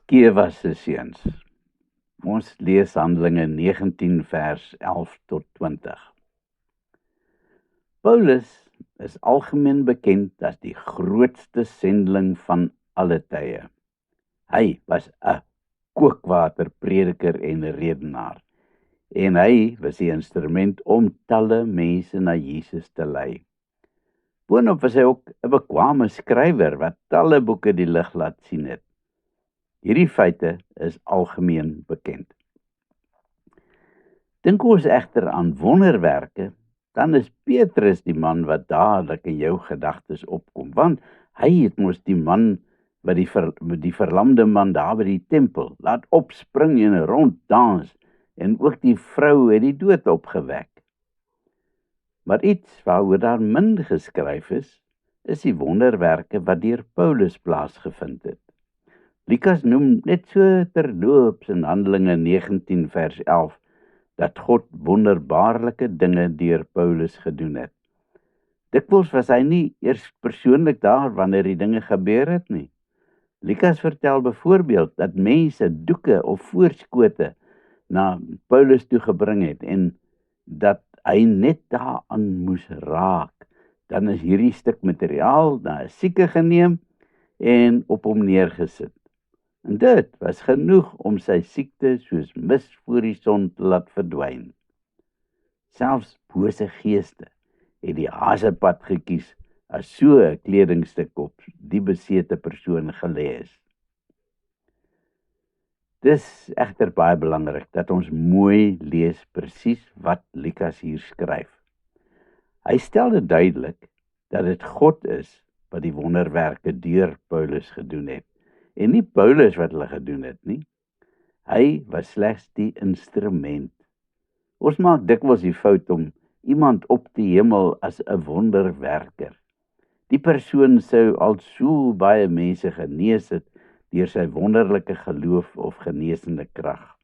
Skewa se seuns. Ons lees Handelinge 19 vers 11 tot 20. Paulus is algemeen bekend as die grootste sendeling van alle tye. Hy was 'n kookwaterprediker en redenaar, en hy was die instrument om talle mense na Jesus te lei. Boonop was hy ook 'n bekwame skrywer wat talle boeke die lig laat sien het. Hierdie feite is algemeen bekend. Dink ons egter aan wonderwerke, dan is Petrus die man wat dadelik in jou gedagtes opkom, want hy het mos die man wat die verlamde man daar by die tempel laat opspring en ronddans, en ook die vrou het die dood opgewek. Maar iets waaroor daar min geskryf is die wonderwerke wat deur Paulus plaasgevind het. Lukas noem net so terloops in Handelinge 19 vers 11 dat God wonderbaarlike dinge deur Paulus gedoen het. Dikwels was hy nie eers persoonlik daar wanneer die dinge gebeur het nie. Lukas vertel byvoorbeeld dat mense doeke of voorskote na Paulus toe gebring het en dat hy net daaraan moes raak. Dan is hierdie stuk materiaal na 'n sieke geneem en op hom neergesit. En dit was genoeg om sy siekte soos mis voor die son te laat verdwyn. Selfs bose geeste het die hasepad gekies as so 'n kledingstuk op die besete persoon gelê is. Dis egter baie belangrik dat ons mooi lees presies wat Lukas hier skryf. Hy stel dit duidelik dat dit God is wat die wonderwerke deur Paulus gedoen het, en nie Paulus wat hulle gedoen het nie. Hy was slegs die instrument. Ons maak dikwels die fout om iemand op te hemel as 'n wonderwerker. Die persoon sou al so baie mense genees het deur sy wonderlike geloof of genesende krag.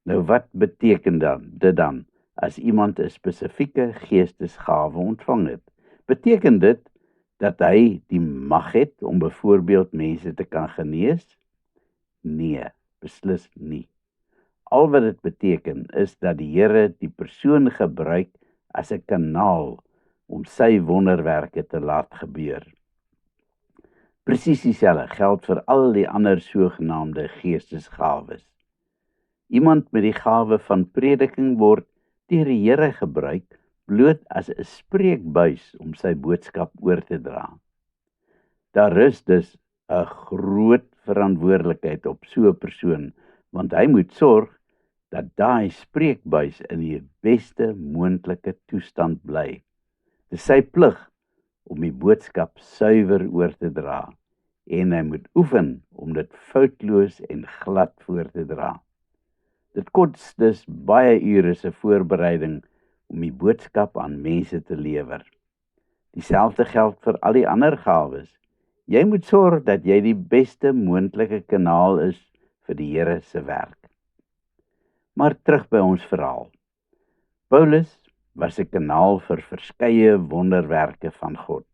Nou wat beteken dit dan as iemand 'n spesifieke geestesgawe ontvang het? Beteken dit dat hy die mag het om byvoorbeeld mense te kan genees? Nee, beslis nie. Al wat dit beteken is dat die Here die persoon gebruik as 'n kanaal om sy wonderwerke te laat gebeur. Presies dieselfde geld vir al die ander sogenaamde geestesgawes. Iemand met die gawe van prediking word deur die Here gebruik bloot as 'n spreekbuis om sy boodskap oor te dra. Daar is dus 'n groot verantwoordelikheid op so 'n persoon, want hy moet sorg dat daai spreekbuis in die beste moontlike toestand bly. Dit is sy plig om die boodskap suiwer oor te dra, en hy moet oefen om dit foutloos en glad voor te dra. Dit kos dus baie ure se voorbereiding om die boodskap aan mense te lewer. Dieselfde geld vir al die ander gawes. Jy moet sorg dat jy die beste moontlike kanaal is vir die Here se werk. Maar terug by ons verhaal. Paulus was 'n kanaal vir verskeie wonderwerke van God,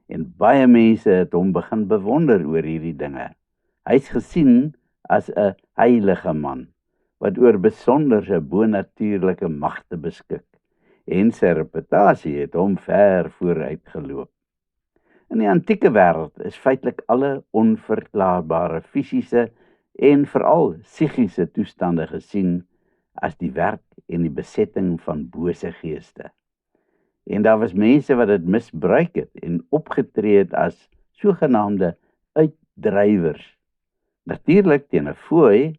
en baie mense het hom begin bewonder oor hierdie dinge. Hy's gesien as 'n heilige man wat oor besonderse bonatuurlike magte beskik, en sy reputasie het hom ver vooruit geloop. In die antieke wêreld is feitelik alle onverklaarbare fisiese en veral psigiese toestande gesien as die werk en die besetting van bose geeste. En daar was mense wat dit misbruik het en opgetree het as sogenaamde uitdrywers. Natuurlik teen 'n fooi.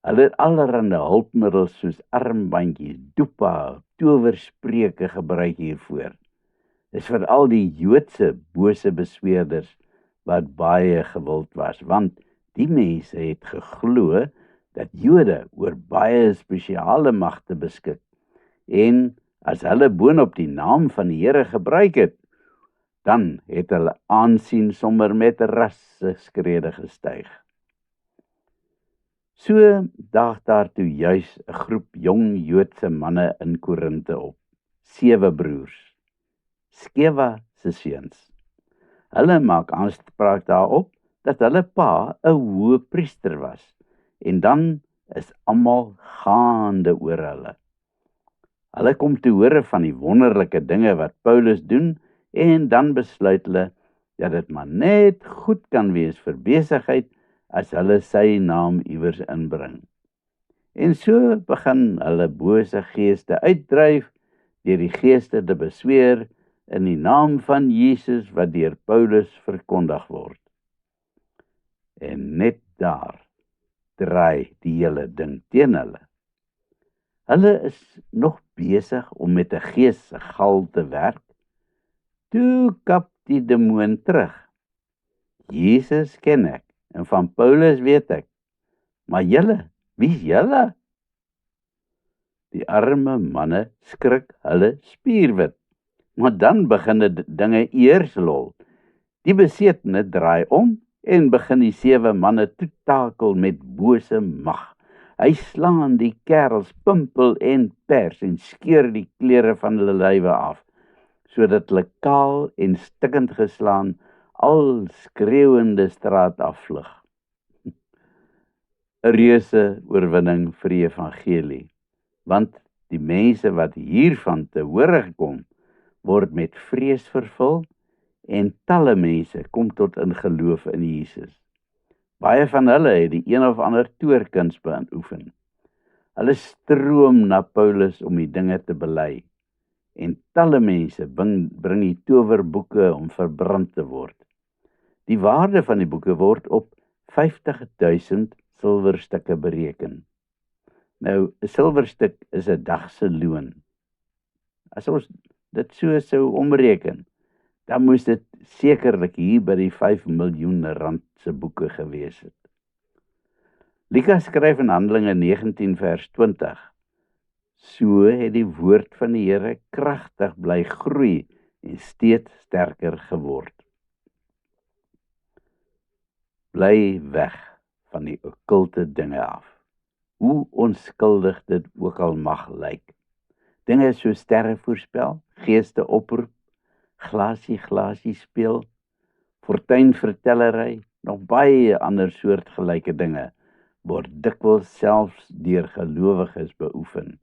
Hulle het allerlei hulpmiddels soos armbandjies, doepa, towerspreuke gebruik hiervoor. Dis vir al die Joodse bose besweerders wat baie gewild was, want die mense het geglo dat Jode oor baie spesiale magte beskik, en as hulle boonop die naam van die Here gebruik het, dan het hulle aansien sommer met rasseskrede gestyg. So daag daartoe juis 'n groep jong Joodse manne in Korinte op, 7 broers, Skewa se seuns. Hulle maak aanspraak daarop dat hulle pa 'n hoëpriester was, en dan is almal gaande oor hulle. Hulle kom te hore van die wonderlike dinge wat Paulus doen, en dan besluit hulle dat dit maar net goed kan wees vir besigheid as hulle sy naam iewers inbring. En so begin hulle bose geeste uitdryf deur die geeste te besweer in die naam van Jesus wat deur Paulus verkondig word. En net daar draai die hele ding teen hulle. Hulle is nog besig om met 'n gees se gal te werk. Toe kap die demoon terug. Jesus ken ek, en van Paulus weet ek. Maar julle, wie's julle? Die arme manne skrik hulle spierwit. Maar dan begin die dinge eers lol. Die besetene draai om en begin die 7 manne toetakel met bose mag. Hy slaan die kerels pimpel en pers en skeur die klere van hulle lywe af, sodat hulle kaal en stikkend geslaan al skreeuende straat afvlug. 'n Reuse oorwinning vir die evangelie, want die mense wat hiervan te hore kom, word met vrees vervul en talle mense kom tot in geloof in Jesus. Baie van hulle het die een of ander toorkuns beoefen. Hulle stroom na Paulus om die dinge te bely, en talle mense bring die towerboeke om verbrand te word. Die waarde van die boeke word op 50.000 silwerstukke bereken. Nou, 'n silwerstuk is 'n dag se loon. As ons dit so sou omreken, dan moes dit sekerlik hier by die 5 miljoen rand se boeke gewees het. Lukas skryf in Handelinge 19 vers 20. So het die woord van die Here kragtig bly groei en steeds sterker geword. Bly weg van die okkulte dinge af, hoe onskuldig dit ook al mag lyk. Dinge so sterre voorspel, geeste oproep, glasie speel, fortuinvertellery, nog baie ander soortgelyke dinge, word dikwels selfs deur gelowiges beoefen.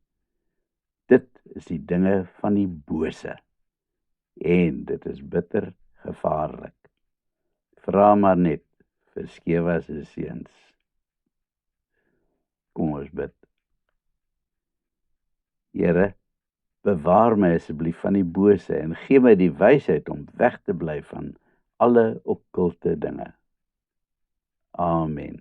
Dit is die dinge van die bose, en dit is bitter gevaarlik. Vra maar net vir Skewa se seuns. Kom ons bid. Here, bewaar my asseblief van die bose en gee my die wysheid om weg te bly van alle okkulte dinge. Amen.